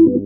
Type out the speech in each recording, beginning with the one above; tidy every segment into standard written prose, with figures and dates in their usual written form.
Titled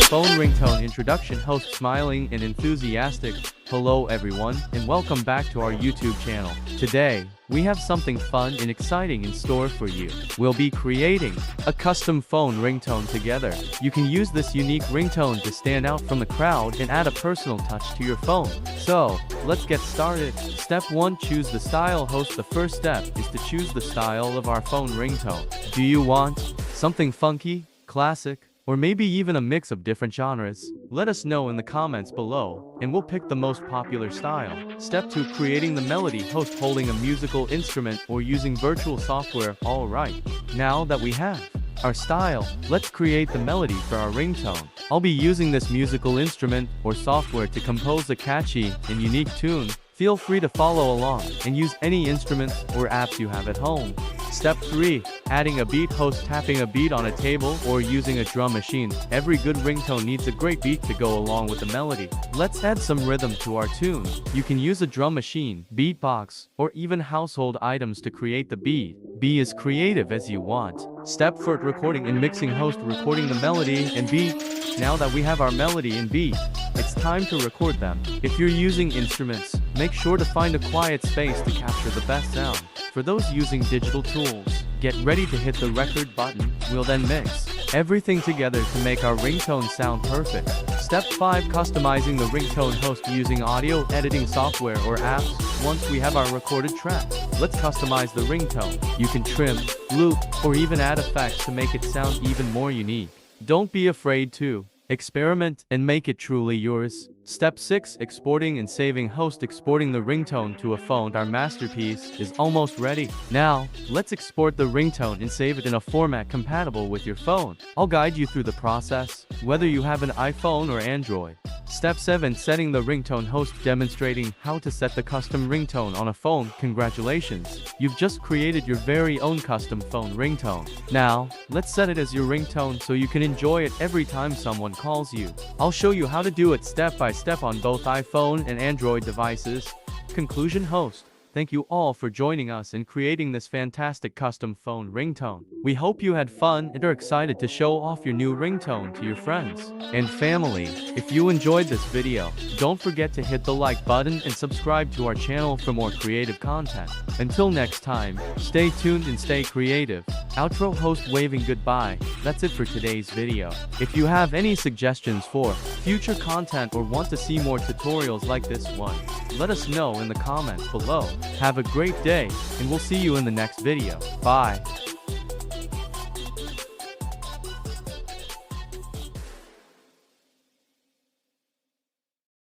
Phone Ringtone Introduction. Host smiling and enthusiastic. Hello everyone, and welcome back to our YouTube channel. Today, we have something fun and exciting in store for you. We'll be creating a custom phone ringtone together. You can use this unique ringtone to stand out from the crowd and add a personal touch to your phone. So, let's get started. Step 1. Choose the style. Host. The first step is to choose the style of our phone ringtone. Do you want something funky, classic, or maybe even a mix of different genres? Let us know in the comments below, and we'll pick the most popular style. Step 2. Creating the melody. Host. Holding a musical instrument or using virtual software. Alright, now that we have our style, let's create the melody for our ringtone. I'll be using this musical instrument or software to compose a catchy and unique tune. Feel free to follow along and use any instruments or apps you have at home. Step 3. Adding a beat. Host. Tapping a beat on a table or using a drum machine. Every good ringtone needs a great beat to go along with the melody. Let's add some rhythm to our tune. You can use a drum machine, beatbox, or even household items to create the beat. Be as creative as you want. Step 4. Recording and mixing. Host. Recording the melody and beat. Now that we have our melody and beat, it's time to record them. If you're using instruments, make sure to find a quiet space to capture the best sound. For those using digital tools, get ready to hit the record button. We'll then mix everything together to make our ringtone sound perfect. Step 5. Customizing the ringtone. Host. Using audio editing software or apps. Once we have our recorded track, let's customize the ringtone. You can trim, loop, or even add effects to make it sound even more unique. Don't be afraid to experiment and make it truly yours. Step 6. Exporting and saving. Host. Exporting the ringtone to a phone. Our masterpiece is almost ready. Now, let's export the ringtone and save it in a format compatible with your phone. I'll guide you through the process, whether you have an iPhone or Android. Step 7. Setting the ringtone. Host. Demonstrating how to set the custom ringtone on a phone. Congratulations! You've just created your very own custom phone ringtone. Now, let's set it as your ringtone so you can enjoy it every time someone calls you. I'll show you how to do it step by step on both iPhone and Android devices. Conclusion. Host. Thank you all for joining us in creating this fantastic custom phone ringtone. We hope you had fun and are excited to show off your new ringtone to your friends and family. If you enjoyed this video, don't forget to hit the like button and subscribe to our channel for more creative content. Until next time, stay tuned and stay creative. Outro. Host waving goodbye. That's it for today's video. If you have any suggestions for future content or want to see more tutorials like this one, let us know in the comments below. Have a great day, and we'll see you in the next video. Bye.